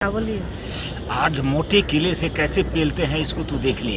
हाँ, बोलिए। आज मोटे केले से कैसे पेलते हैं इसको तू देख ले।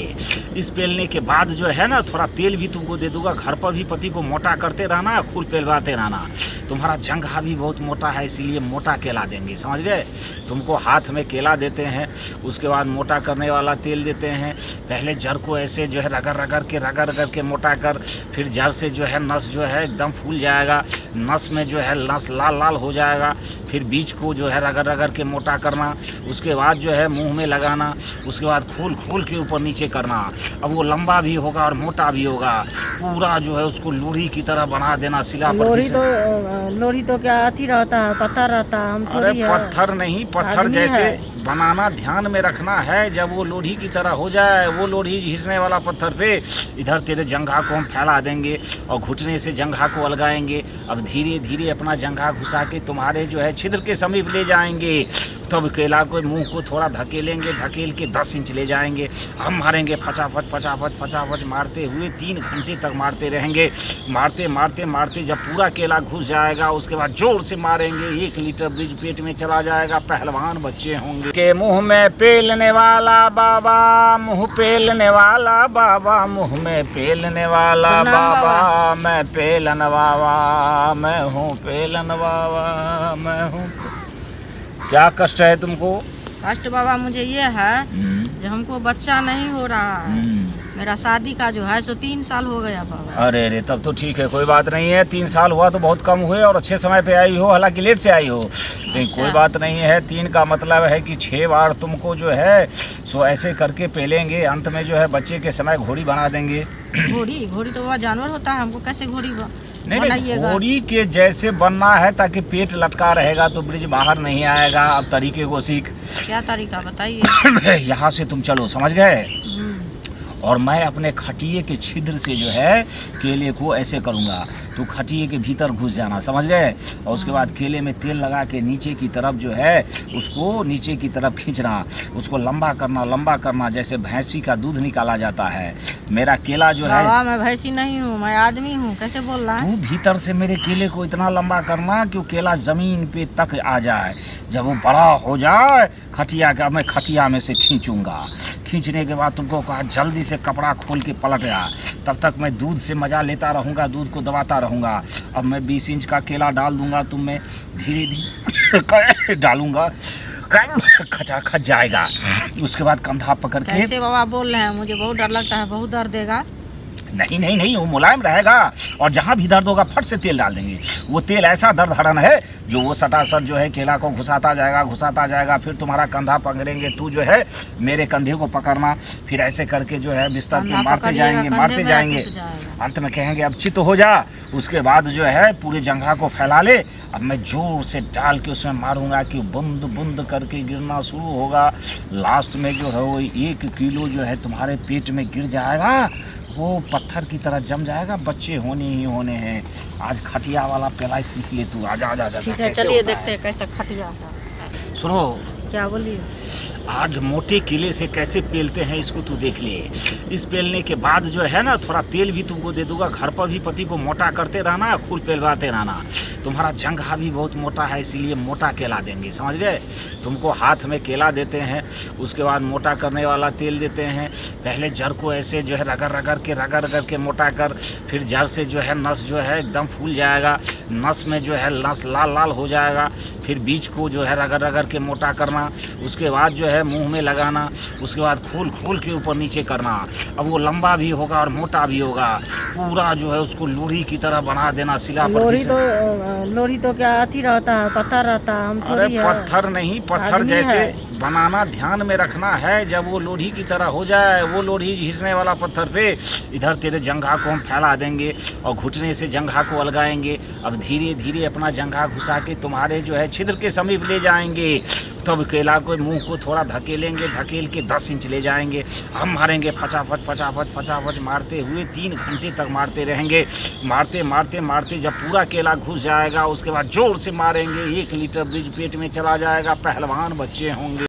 इस पेलने के बाद जो है ना थोड़ा तेल भी तुमको दे दूंगा। घर पर भी पति को मोटा करते रहना, खूब पेलवाते रहना। तुम्हारा जंघा भी बहुत मोटा है, इसीलिए मोटा केला देंगे, समझ गए। तुमको हाथ में केला देते हैं, उसके बाद मोटा करने वाला तेल देते हैं। पहले जड़ को ऐसे जो है रगड़ के मोटा कर, फिर जड़ से जो है नस जो है एकदम फूल जाएगा, नस में जो है नस लाल लाल हो जाएगा। फिर बीज को जो है रगड़ के मोटा करना, उसके बाद जो है मुंह में लगाना, उसके बाद खोल के ऊपर नीचे करना। अब वो लंबा भी होगा और मोटा भी होगा, पूरा जो है उसको लोढ़ी की तरह बना देना सिला पर। लोरी तो क्या अथी रहता है, पत्थर रहता है, हम अरे थोड़ी है। पत्थर नहीं, पत्थर जैसे बनाना, ध्यान में रखना है। जब वो लोढ़ी की तरह हो जाए, वो लोढ़ी घिसने वाला पत्थर पे इधर तेरे जंघा को हम फैला देंगे और घुटने से जंघा को अलगाएंगे। अब धीरे धीरे अपना जंघा घुसा के तुम्हारे जो है छिद्र के समीप ले जाएंगे। तब केला को मुंह को थोड़ा धकेलेंगे, धकेल के 10 इंच ले जाएंगे। हम मारेंगे फटाफट मारते हुए 3 घंटे तक मारते रहेंगे। मारते जब पूरा केला घुस जाएगा, उसके बाद जोर से मारेंगे। 1 लीटर बीज पेट में चला जाएगा। पहलवान बच्चे होंगे। के मुंह में पेलने वाला बाबा, मुंह पेलने वाला बाबा, मुंह में पेलने वाला बाबा, मैं पेलन बाबा, मैं हूँ पेलन बाबा, मैं हूँ। क्या कष्ट है तुमको? कष्ट बाबा मुझे ये है जो हमको बच्चा नहीं हो रहा है। मेरा शादी का जो है सो 3 साल हो गया बाबा। अरे तब तो ठीक है, कोई बात नहीं है। 3 साल हुआ तो बहुत कम हुए और अच्छे समय पे आई हो, हालांकि लेट से आई हो, लेकिन कोई बात नहीं है। 3 का मतलब है कि 6 बार तुमको जो है सो ऐसे करके पेलेंगे। अंत में जो है बच्चे के समय घोड़ी बना देंगे। घोड़ी तो वह जानवर होता है, हमको कैसे घोड़ी नहीं, घोड़ी के जैसे बनना है ताकि पेट लटका रहेगा तो ब्रिज बाहर नहीं आएगा। अब तरीके को सीख। क्या तरीका बताइए। यहाँ से तुम चलो, समझ गए। और मैं अपने खटिए के छिद्र से जो है केले को ऐसे करूँगा, तो खटिए के भीतर घुस जाना, समझ गए। और उसके बाद केले में तेल लगा के नीचे की तरफ जो है उसको नीचे की तरफ खींचना, उसको लंबा करना जैसे भैंसी का दूध निकाला जाता है। मेरा केला जो है, मैं भैंसी नहीं हूँ, मैं आदमी हूँ, कैसे बोल रहा है। तू भीतर से मेरे केले को इतना लंबा करना कि वो केला जमीन पे तक आ जाए। जब वो बड़ा हो जाए खटिया का, मैं खटिया में से खींचूंगा। खींचने के बाद तुमको कहा जल्दी से कपड़ा खोल के पलट आ। तब तक मैं दूध से मज़ा लेता रहूँगा, दूध को दबाता रहूँगा। अब मैं 20 इंच का केला डाल दूंगा, तुम में धीरे धीरे डालूंगा, खच जाएगा। उसके बाद कंधा पकड़ के। कैसे बाबा बोल रहे हैं, मुझे बहुत डर लगता है, बहुत दर्द देगा। नहीं, वो मुलायम रहेगा। और जहाँ भी दर्द होगा फट से तेल डाल देंगे। वो तेल ऐसा दर्द हरण है जो वो सटासट जो है केला को घुसाता जाएगा। फिर तुम्हारा कंधा पकड़ेंगे, तू जो है मेरे कंधे को पकड़ना। फिर ऐसे करके जो है बिस्तर पे मारते जाएंगे। अंत में कहेंगे अब चित हो जा। उसके बाद जो है पूरे जंघा को फैला ले। अब मैं जोर से डाल के उसमें मारूंगा कि बूंद बूंद करके गिरना शुरू होगा। लास्ट में जो है वो 1 किलो जो है तुम्हारे पेट में गिर जाएगा, वो पत्थर की तरह जम जाएगा। बच्चे होने ही होने हैं। आज खटिया वाला पेलाई सीख ले तू। आजा। ठीक है, चलिए देखते हैं कैसे खटिया। सुनो, क्या बोलिए। आज मोटे केले से कैसे पेलते हैं इसको तू देख ले। इस पेलने के बाद जो है ना थोड़ा तेल भी तुमको दे दूंगा। घर पर भी पति को मोटा करते रहना, खूब पेलवाते रहना। तुम्हारा जंघा भी बहुत मोटा है, इसीलिए मोटा केला देंगे, समझ गए। तुमको हाथ में केला देते हैं, उसके बाद मोटा करने वाला तेल देते हैं। पहले जड़ को ऐसे जो है रगड़ के मोटा कर, फिर जड़ से जो है नस जो है एकदम फूल जाएगा, नस में जो है नस लाल लाल हो जाएगा। फिर बीज को जो है रगड़ के मोटा करना, उसके बाद जो है मुंह में लगाना, उसके बाद खोल के ऊपर नीचे करना। अब वो लंबा भी होगा और मोटा भी होगा, पूरा जो है उसको लोढ़ी की तरह बना देना सिला पर। लोरी तो क्या अथी रहता है, पत्थर रहता है, हम थोड़ी है। पत्थर नहीं, पत्थर जैसे बनाना, ध्यान में रखना है। जब वो लोढ़ी की तरह हो जाए, वो लोढ़ी घिसने वाला पत्थर पे इधर तेरे जंघा को हम फैला देंगे और घुटने से जंघा को अलगाएंगे। अब धीरे धीरे अपना जंघा घुसा के तुम्हारे जो है छिद्र के समीप ले जाएंगे। तब केला को मुंह को थोड़ा धकेलेंगे, धकेल के 10 इंच ले जाएंगे। हम मारेंगे फटाफट मारते हुए 3 घंटे तक मारते रहेंगे। मारते जब पूरा केला घुस जाएगा, उसके बाद जोर से मारेंगे। 1 लीटर बीज पेट में चला जाएगा। पहलवान बच्चे होंगे।